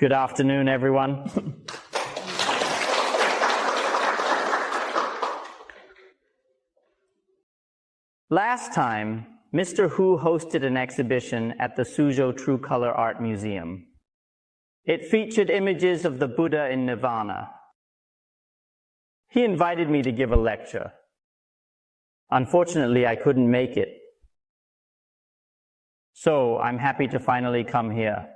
Good afternoon, everyone. Last time, Mr. Hu hosted an exhibition at the Suzhou True Color Art Museum. It featured images of the Buddha in Nirvana. He invited me to give a lecture. Unfortunately, I couldn't make it. So I'm happy to finally come here.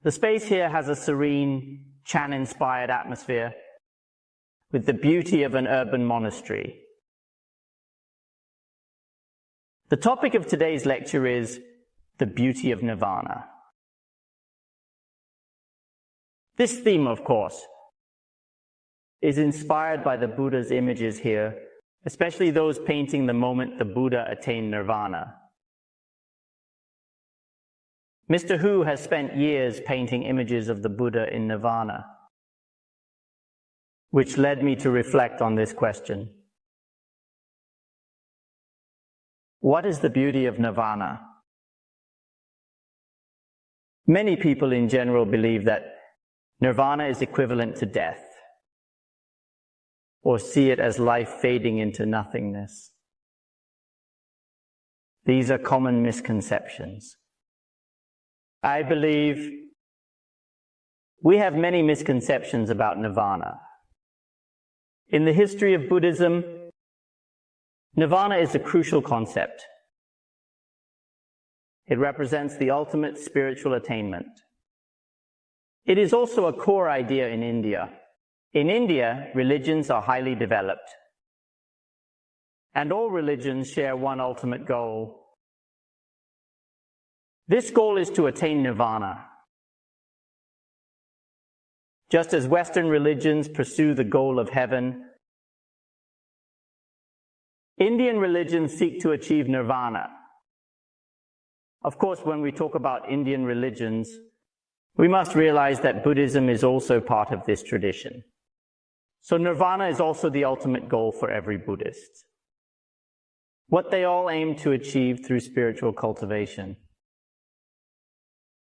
The space here has a serene, Chan-inspired atmosphere with the beauty of an urban monastery. The topic of today's lecture is the beauty of Nirvana. This theme, of course, is inspired by the Buddha's images here, especially those painting the moment the Buddha attained Nirvana. Mr. Hu has spent years painting images of the Buddha in Nirvana, which led me to reflect on this question. What is the beauty of Nirvana? Many people in general believe that Nirvana is equivalent to death, or see it as life fading into nothingness. These are common misconceptions. I believe we have many misconceptions about Nirvana. In the history of Buddhism, Nirvana is a crucial concept. It represents the ultimate spiritual attainment. It is also a core idea in India. In India, religions are highly developed, and all religions share one ultimate goal. This goal is to attain Nirvana. Just as Western religions pursue the goal of heaven, Indian religions seek to achieve Nirvana. Of course, when we talk about Indian religions, we must realize that Buddhism is also part of this tradition. So Nirvana is also the ultimate goal for every Buddhist. What they all aim to achieve through spiritual cultivation.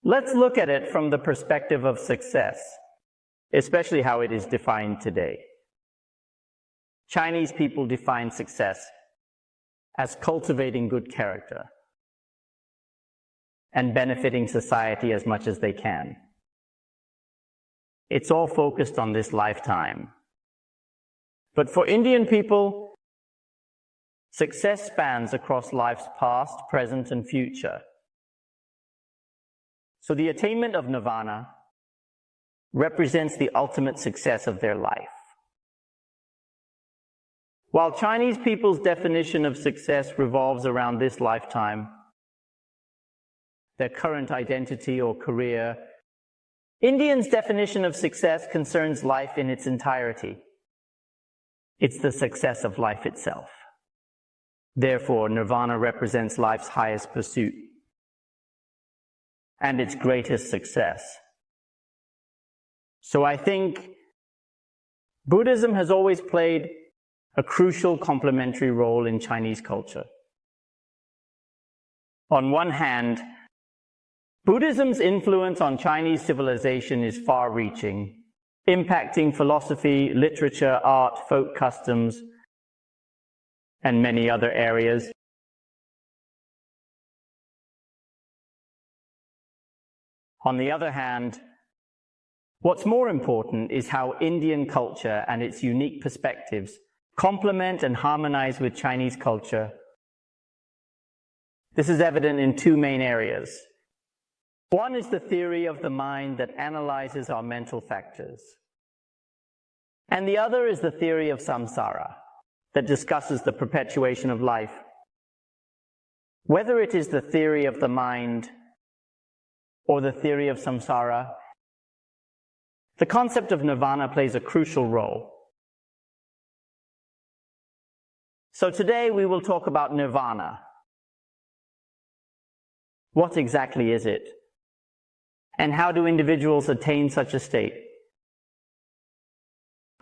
Let's look at it from the perspective of success, especially how it is defined today. Chinese people define success as cultivating good character and benefiting society as much as they can. It's all focused on this lifetime. But for Indian people, success spans across life's past, present, and future. So the attainment of Nirvana represents the ultimate success of their life. While Chinese people's definition of success revolves around this lifetime, their current identity or career, Indians' definition of success concerns life in its entirety. It's the success of life itself. Therefore, Nirvana represents life's highest pursuit and its greatest success. So I think Buddhism has always played a crucial complementary role in Chinese culture. On one hand, Buddhism's influence on Chinese civilization is far-reaching, impacting philosophy, literature, art, folk customs, and many other areas. On the other hand, what's more important is how Indian culture and its unique perspectives complement and harmonize with Chinese culture. This is evident in two main areas. One is the theory of the mind that analyzes our mental factors. And the other is the theory of Samsara that discusses the perpetuation of life. Whether it is the theory of the mind or the theory of Samsara, the concept of Nirvana plays a crucial role. So today we will talk about Nirvana. What exactly is it? And how do individuals attain such a state?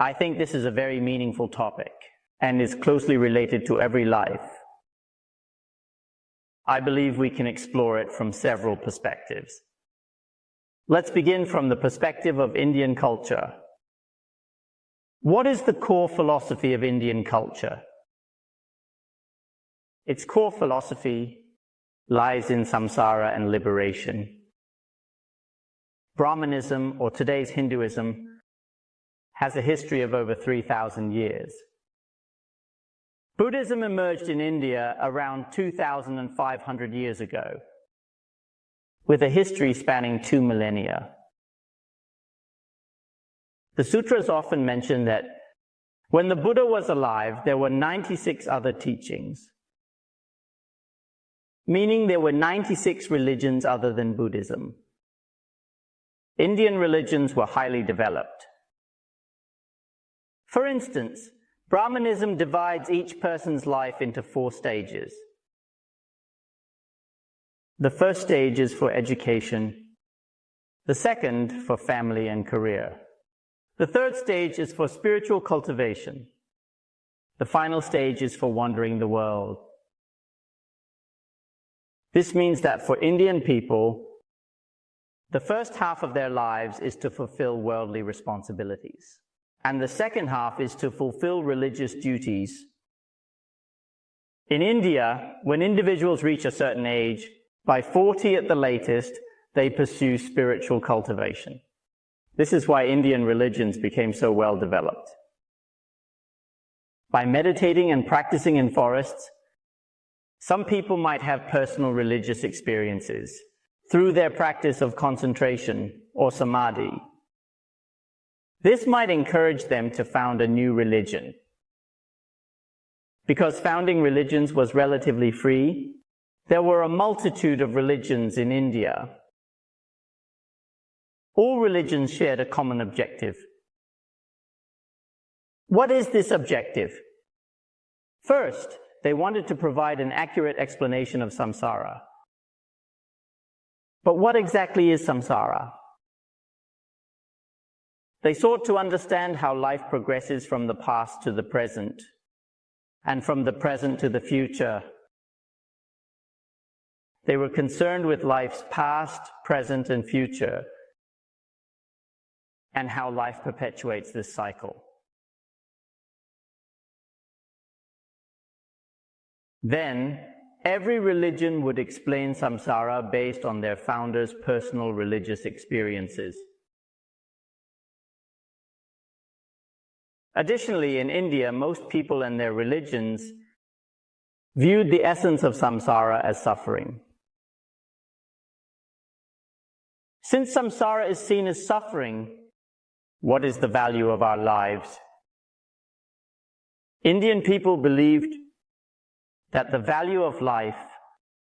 I think this is a very meaningful topic and is closely related to every life. I believe we can explore it from several perspectives. Let's begin from the perspective of Indian culture. What is the core philosophy of Indian culture? Its core philosophy lies in samsara and liberation. Brahmanism, or today's Hinduism, has a history of over 3,000 years. Buddhism emerged in India around 2,500 years ago, with a history spanning 2 millennia. The sutras often mention that when the Buddha was alive, there were 96 other teachings, meaning there were 96 religions other than Buddhism. Indian religions were highly developed. For instance, Brahmanism divides each person's life into 4 stages. The first stage is for education, the second for family and career. The third stage is for spiritual cultivation. The final stage is for wandering the world. This means that for Indian people, the first half of their lives is to fulfill worldly responsibilities, and the second half is to fulfill religious duties. In India, when individuals reach a certain age, by 40 at the latest, they pursue spiritual cultivation. This is why Indian religions became so well developed. By meditating and practicing in forests, some people might have personal religious experiences through their practice of concentration or samadhi. This might encourage them to found a new religion. Because founding religions was relatively free, there were a multitude of religions in India. All religions shared a common objective. What is this objective? First, they wanted to provide an accurate explanation of samsara. But what exactly is samsara? They sought to understand how life progresses from the past to the present, and from the present to the future. They were concerned with life's past, present, and future, and how life perpetuates this cycle. Then, every religion would explain samsara based on their founders' personal religious experiences. Additionally, in India, most people and their religions viewed the essence of samsara as suffering. Since samsara is seen as suffering, what is the value of our lives? Indian people believed that the value of life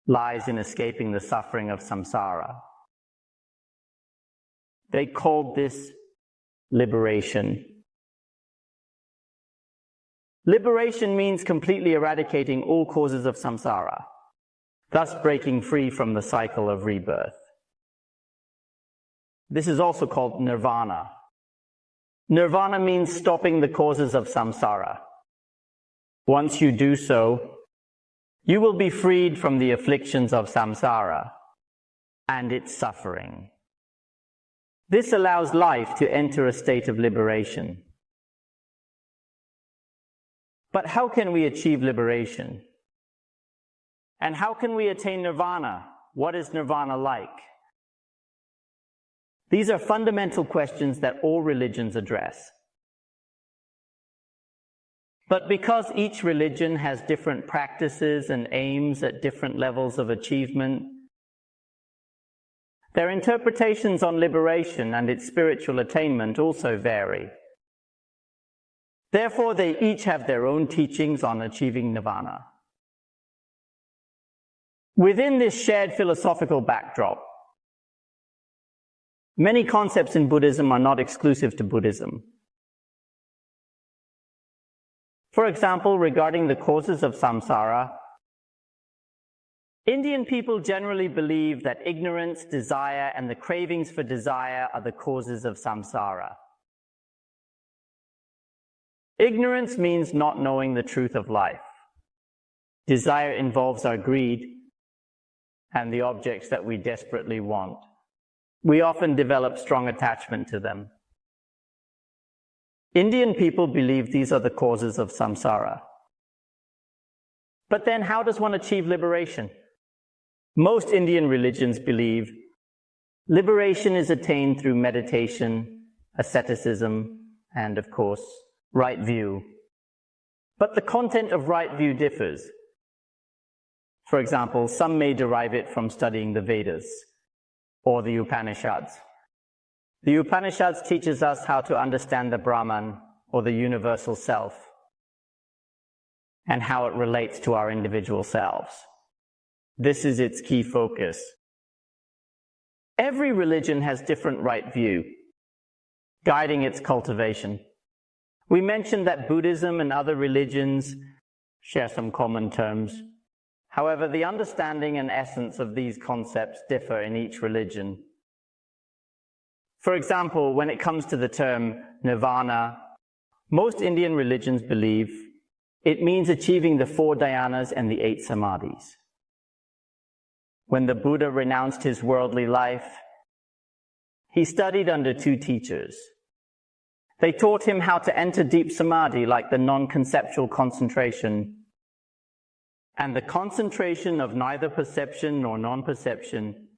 lies in escaping the suffering of samsara. They called this liberation. Liberation means completely eradicating all causes of samsara, thus breaking free from the cycle of rebirth. This is also called nirvana. Nirvana means stopping the causes of samsara. Once you do so, you will be freed from the afflictions of samsara and its suffering. This allows life to enter a state of liberation. But how can we achieve liberation? And how can we attain nirvana? What is nirvana like? These are fundamental questions that all religions address. But because each religion has different practices and aims at different levels of achievement, their interpretations on liberation and its spiritual attainment also vary. Therefore, they each have their own teachings on achieving nirvana. Within this shared philosophical backdrop, many concepts in Buddhism are not exclusive to Buddhism. For example, regarding the causes of samsara, Indian people generally believe that ignorance, desire, and the cravings for desire are the causes of samsara. Ignorance means not knowing the truth of life. Desire involves our greed and the objects that we desperately want. we often develop strong attachment to them. Indian people believe these are the causes of samsara. But then how does one achieve liberation? Most Indian religions believe liberation is attained through meditation, asceticism, and of course, right view. But the content of right view differs. For example, some may derive it from studying the Vedas or the Upanishads. The Upanishads teaches us how to understand the Brahman, or the universal self, and how it relates to our individual selves. This is its key focus. Every religion has different right view, guiding its cultivation. We mentioned that Buddhism and other religions share some common terms. However, the understanding and essence of these concepts differ in each religion. For example, when it comes to the term nirvana, most Indian religions believe it means achieving the 4 dhyanas and the 8 samadhis. When the Buddha renounced his worldly life, he studied under 2 teachers. They taught him how to enter deep samadhi, like the non-conceptual concentration, and the concentration of neither perception nor non-perception.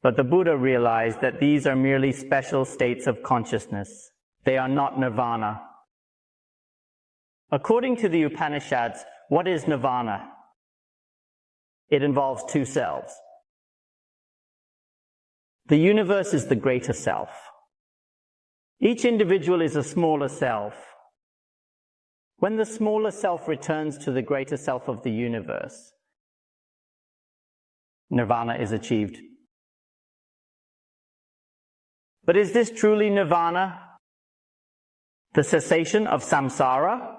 But the Buddha realized that these are merely special states of consciousness. They are not nirvana. According to the Upanishads, what is nirvana? It involves 2 selves. The universe is the greater self. Each individual is a smaller self. When the smaller self returns to the greater self of the universe, nirvana is achieved. But is this truly nirvana? The cessation of samsara?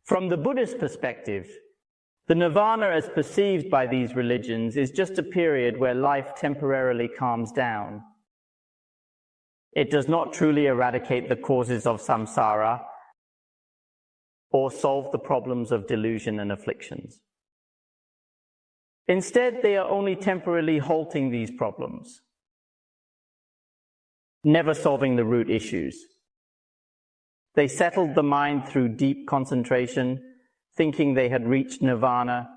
From the Buddhist perspective, the nirvana as perceived by these religions is just a period where life temporarily calms down. It does not truly eradicate the causes of samsara or solve the problems of delusion and afflictions. Instead, they are only temporarily halting these problems, never solving the root issues. They settled the mind through deep concentration, thinking they had reached nirvana.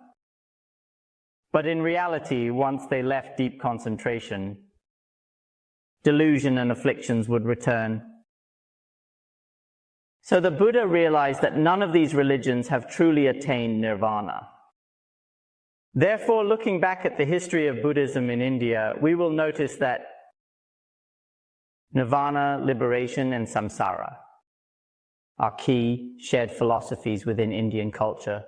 But in reality, once they left deep concentration, delusion and afflictions would return. So the Buddha realized that none of these religions have truly attained nirvana. Therefore, looking back at the history of Buddhism in India, we will notice that nirvana, liberation, and samsara are key shared philosophies within Indian culture.